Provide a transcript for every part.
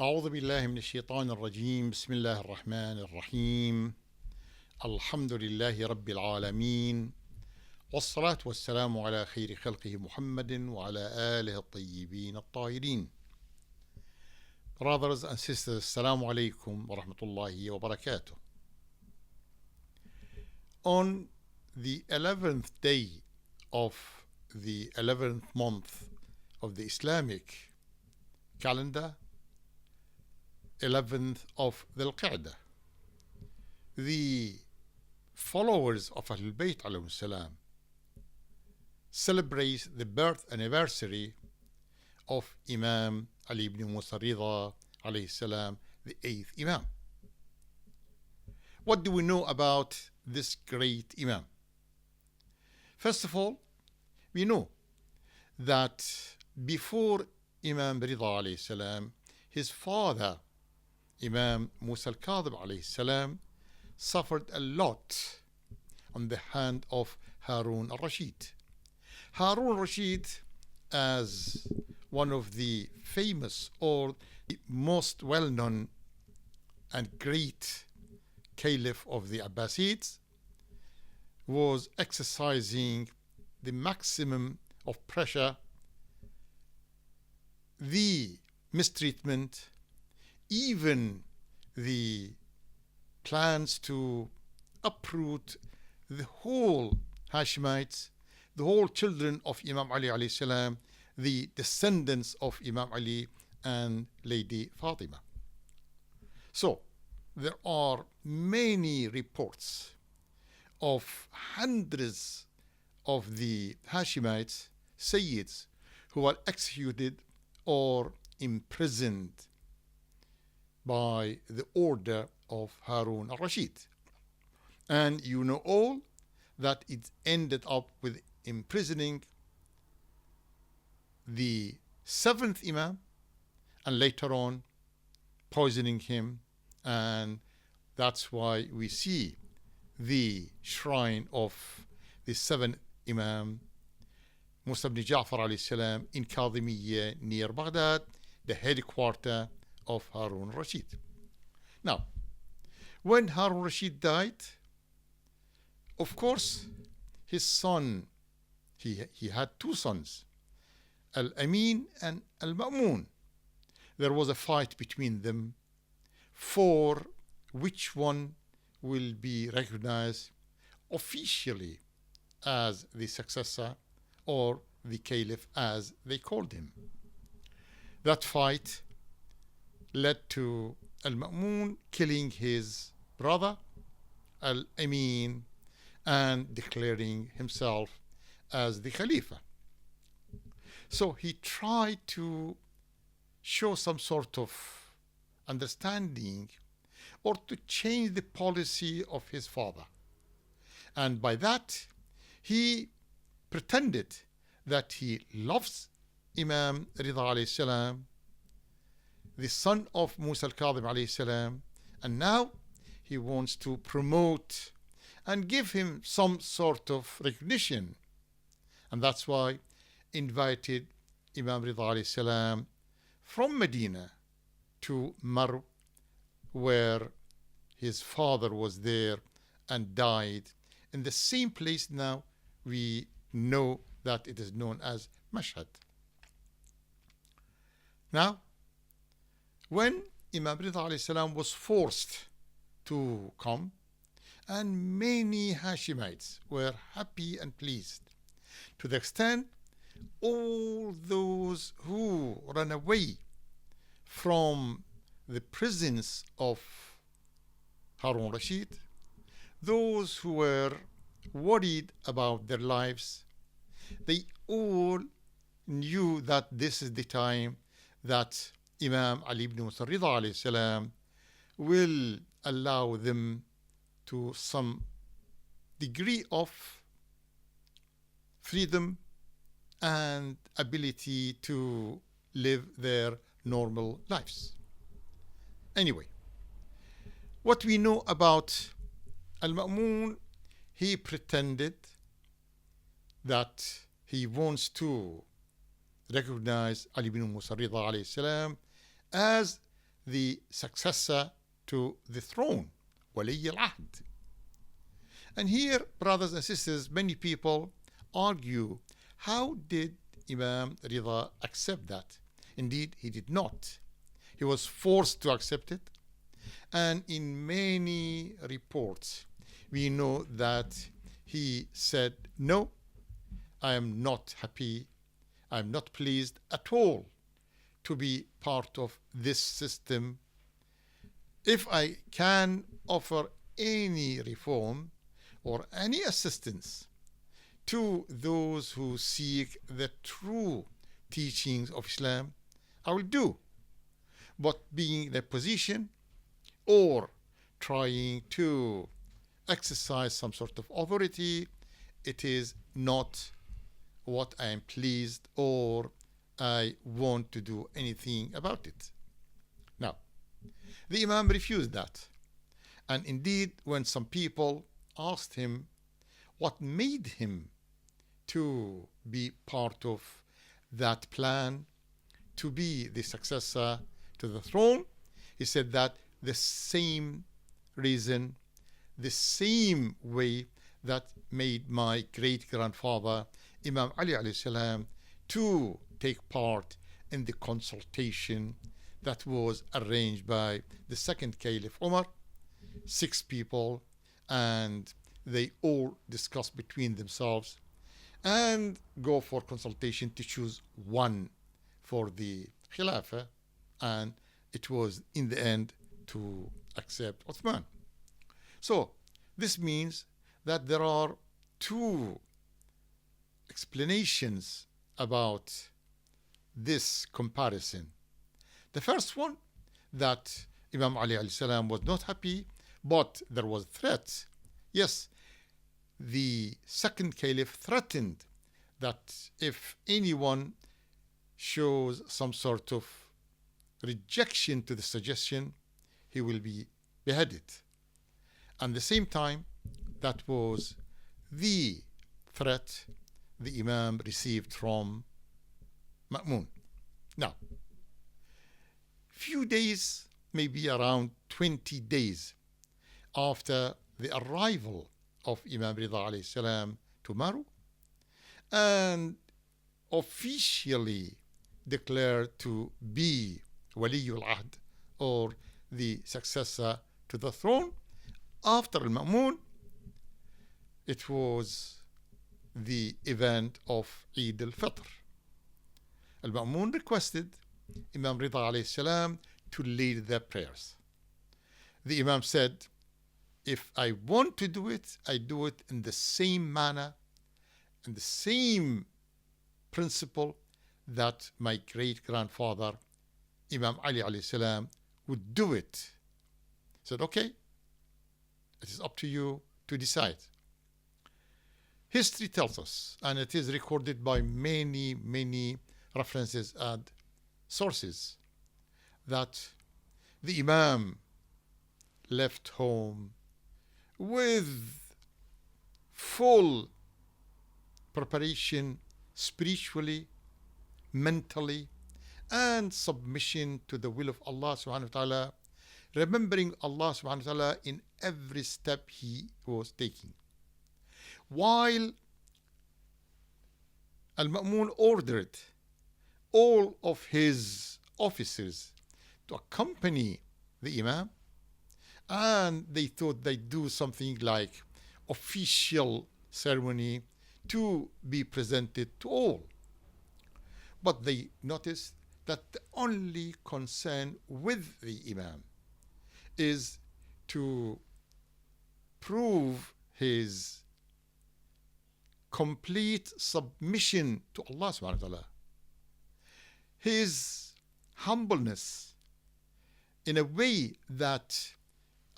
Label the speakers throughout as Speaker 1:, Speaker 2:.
Speaker 1: أعوذ بالله من الشيطان الرجيم. بسم الله الرحمن الرحيم. الحمد لله رب العالمين، والصلاة والسلام على خير خلقه محمد وعلى آله الطيبين الطاهرين. Brothers and sisters, Assalamu alaikum wa rahmatullahi wa barakatuh. On the 11th day of the 11th month of the Islamic calendar, 11th of Dhul Qa'dah, the followers of Ahlul Bayt alayhim salam celebrate the birth anniversary of Imam Ali ibn Musa Rida alayhi salam, the 8th Imam. What do we know about this great Imam? First of all, we know that before Imam Rida alayhi salam, his father Imam Musa al-Kadhib alayhi salam suffered a lot on the hand of Harun al-Rashid. Harun al-Rashid, as one of the famous or most well-known and great caliph of the Abbasids, was exercising the maximum of pressure, the mistreatment, even the plans to uproot the whole Hashemites, the whole children of Imam Ali alayhi salam, the descendants of Imam Ali and Lady Fatima. So there are many reports of hundreds of the Hashemites, Sayyids, who were executed or imprisoned by the order of Harun al-Rashid. And you know all that it ended up with imprisoning the 7th Imam and later on poisoning him, and that's why we see the shrine of the 7th Imam Musa ibn Ja'far alayhi salam in Kadhimiyya near Baghdad, the headquarters of Harun al-Rashid. Now, when Harun al-Rashid died, of course, his son, he had two sons, Al-Amin and Al-Ma'mun. There was a fight between them for which one will be recognized officially as the successor or the caliph as they called him. That fight led to Al-Ma'mun killing his brother Al-Amin and declaring himself as the Khalifa. So he tried to show some sort of understanding or to change the policy of his father. And by that, he pretended that he loves Imam Rida alayhi salam, the son of Musa al-Kadhib alayhi salam, and now he wants to promote and give him some sort of recognition. And that's why invited Imam Rida alayhi salam from Medina to Marw, where his father was there and died in the same place now we know that it is known as Mashhad. Now, when Imam Rida alayhi salam was forced to come, and many Hashemites were happy and pleased, to the extent all those who ran away from the prisons of Harun al-Rashid, those who were worried about their lives, they all knew that this is the time that Imam Ali ibn Musa Rida alayhi salam will allow them to some degree of freedom and ability to live their normal lives. Anyway, what we know about Al-Ma'mun, he pretended that he wants to recognize Ali ibn Musa Rida alayhi salam as the successor to the throne, Wali al-Ahd. And here, brothers and sisters, many people argue, how did Imam Rida accept that? Indeed, he did not. He was forced to accept it. And in many reports, we know that he said, no, I am not happy, I am not pleased at all to be part of this system. If I can offer any reform or any assistance to those who seek the true teachings of Islam, I will do. But being in a position or trying to exercise some sort of authority, it is not what I am pleased or I want to do anything about it. Now, the Imam refused that. And indeed, when some people asked him what made him to be part of that plan to be the successor to the throne, he said that the same reason, the same way that made my great-grandfather Imam Ali alayhi salam to take part in the consultation that was arranged by the second Caliph Umar, 6 people, and they all discuss between themselves and go for consultation to choose one for the Khilafah, and it was in the end to accept Uthman. So this means that there are 2 explanations about this comparison. The first one, that Imam Ali alayhi salam was not happy, but there was threat. Yes, the second caliph threatened that if anyone shows some sort of rejection to the suggestion, he will be beheaded. And at the same time, that was the threat the Imam received from Ma'mun. Now, few days, maybe around 20 days after the arrival of Imam Rida alayhi salam to Maru, and officially declared to be Wali al-Ahd, or the successor to the throne after al-Ma'mun, it was the event of Eid al-Fitr. Al-Ma'mun requested Imam Rida alayhi salam to lead the prayers. The Imam said, if I want to do it, I do it in the same manner and the same principle that my great-grandfather Imam Ali alayhi salam would do it. He said, okay, it is up to you to decide. History tells us, and it is recorded by many references and sources, that the Imam left home with full preparation spiritually, mentally, and submission to the will of Allah subhanahu wa ta'ala, remembering Allah subhanahu wa ta'ala in every step he was taking. While Al-Ma'mun ordered all of his officers to accompany the Imam, and they thought they'd do something like official ceremony to be presented to all. But they noticed that the only concern with the Imam is to prove his complete submission to Allah subhanahu wa ta'ala, his humbleness in a way that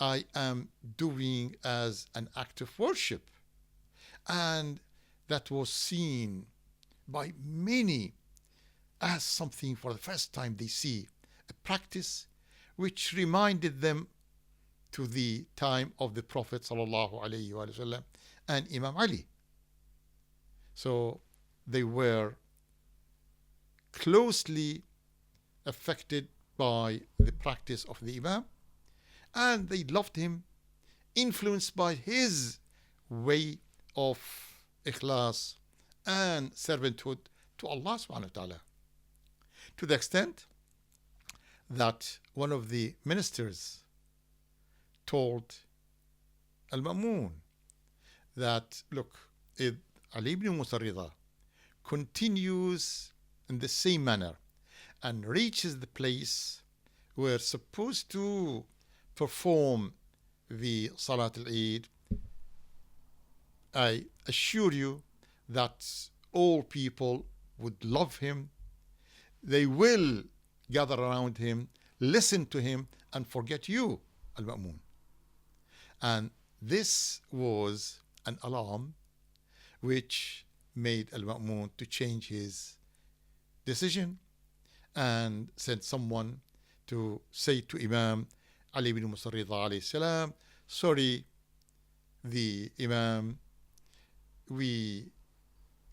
Speaker 1: I am doing as an act of worship, and that was seen by many as something for the first time they see, a practice which reminded them to the time of the Prophet sallallahu alaihi wasallam and Imam Ali. So they were closely affected by the practice of the Imam, and they loved him, influenced by his way of ikhlas and servanthood to Allah subhanahu wa ta'ala. To the extent that one of the ministers told Al-Ma'mun that, look, if Ali ibn Musa Rida continues in the same manner and reaches the place where supposed to perform the Salat al-Eid, I assure you that all people would love him. They will gather around him, listen to him, and forget you, Al-Ma'mun. And this was an alarm which made Al-Ma'mun to change his decision and sent someone to say to Imam Ali ibn Musa Rida alayhi salam, sorry, the Imam, we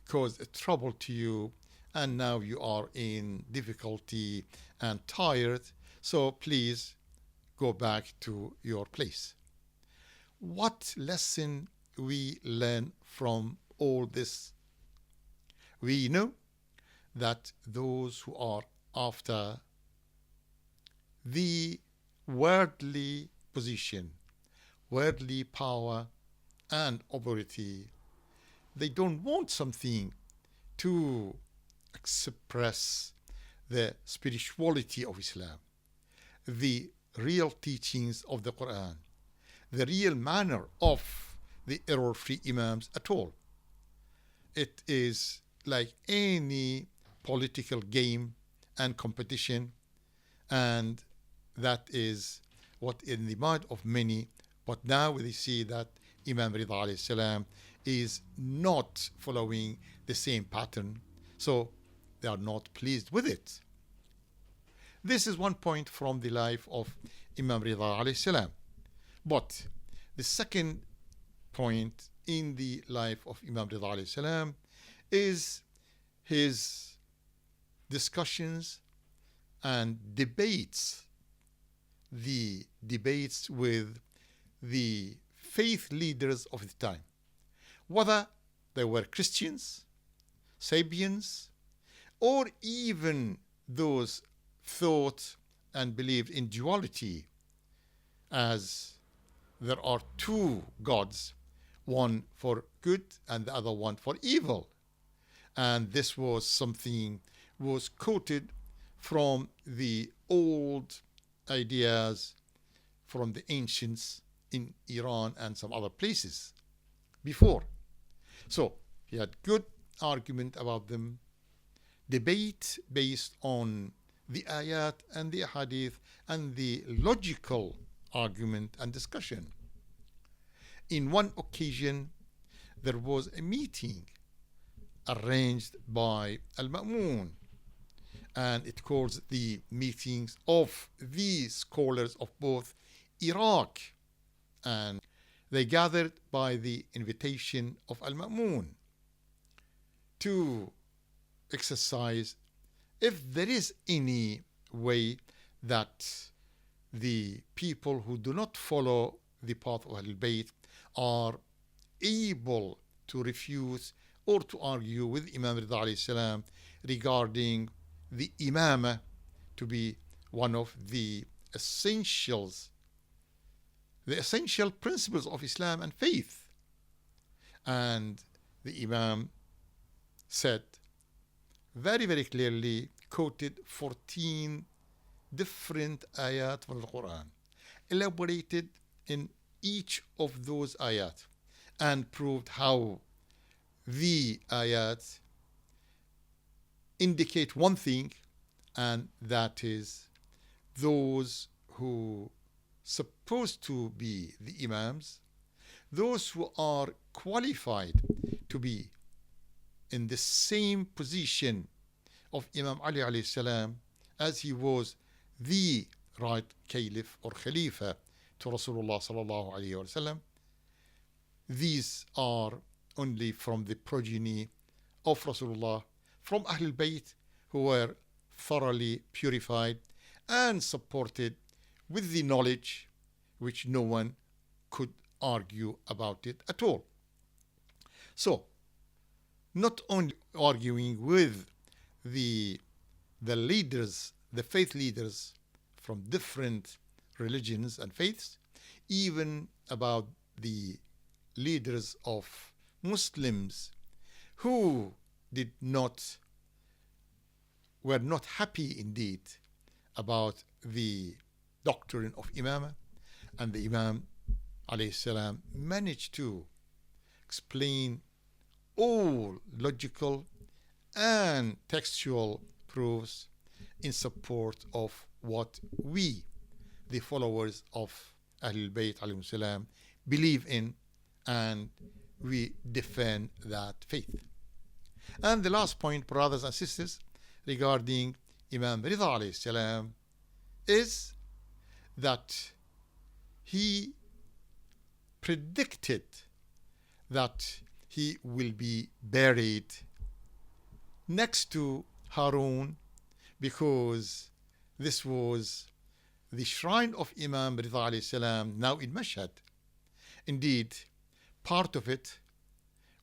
Speaker 1: caused a trouble to you and now you are in difficulty and tired, so please go back to your place. What lesson we learn from all this? We know that those who are after the worldly position, worldly power and authority, they don't want something to express the spirituality of Islam, the real teachings of the Quran, the real manner of the error-free Imams at all. It is like any political game and competition, and that is what in the mind of many. But now they see that Imam Rida alayhi salam is not following the same pattern, so they are not pleased with it. This is one point from the life of Imam Rida alayhi salam. But the second point in the life of Imam Rida alayhi salam is his discussions and debates, the debates with the faith leaders of the time, whether they were Christians, Sabians, or even those thought and believed in duality, as there are two gods, one for good and the other one for evil. And this was something was quoted from the old ideas from the ancients in Iran and some other places before. So he had good argument about them, debate based on the ayat and the hadith and the logical argument and discussion. In one occasion, there was a meeting arranged by Al-Ma'mun, and it calls the meetings of the scholars of both Iraq, and they gathered by the invitation of Al-Ma'mun to exercise if there is any way that the people who do not follow the path of Ahlul Bayt are able to refuse or to argue with Imam Rida alayhi salam regarding the imamah to be one of the essentials, the essential principles of Islam and faith. And the Imam said very, very clearly, quoted 14 different ayat from the Quran, elaborated in each of those ayat, and proved how the ayat indicate one thing, and that is those who supposed to be the imams, those who are qualified to be in the same position of Imam Ali alayhi salam, as he was the right caliph or khalifa to Rasulullah sallallahu alayhi wa sallam. These are only from the progeny of Rasulullah, from Ahlul Bayt, who were thoroughly purified and supported with the knowledge which no one could argue about it at all. So, not only arguing with the leaders, the faith leaders from different religions and faiths, even about the leaders of Muslims who were not happy indeed about the doctrine of Imamah, and the Imam alayhi salam managed to explain all logical and textual proofs in support of what we, the followers of Ahlul Bayt alayhim salam, believe in, and we defend that faith. And the last point, brothers and sisters, regarding Imam Rida alayhi salam is that he predicted that he will be buried next to Harun, because this was the shrine of Imam Rida alayhi salam now in Mashhad. Indeed, part of it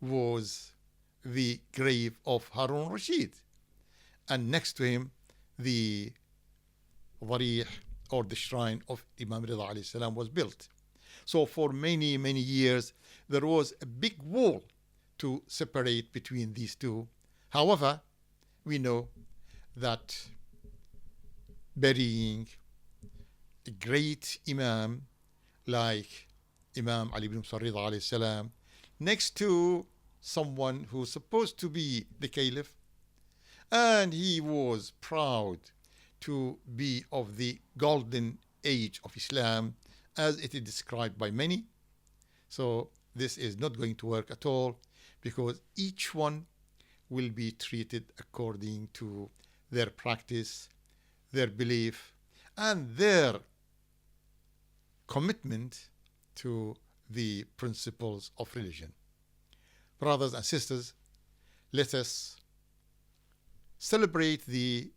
Speaker 1: was the grave of Harun Rashid, and next to him the Dharih, or the shrine of Imam Rida alayhi salam, was built. So for many, many years there was a big wall to separate between these two. However, we know that burying a great Imam like Imam Ali ibn Musa Rida alayhi salam next to someone who's supposed to be the caliph, and he was proud to be of the golden age of Islam as it is described by many. So this is not going to work at all, because each one will be treated according to their practice, their belief, and their commitment to the principles of religion. Brothers and sisters, let us celebrate the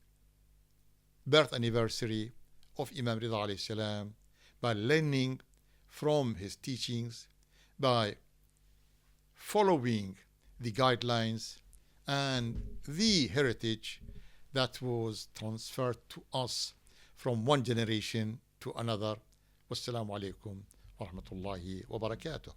Speaker 1: birth anniversary of Imam Rida alayhi salam by learning from his teachings, by following the guidelines and the heritage that was transferred to us from one generation to another. Wassalamu alaikum wa rahmatullahi wa barakatuh.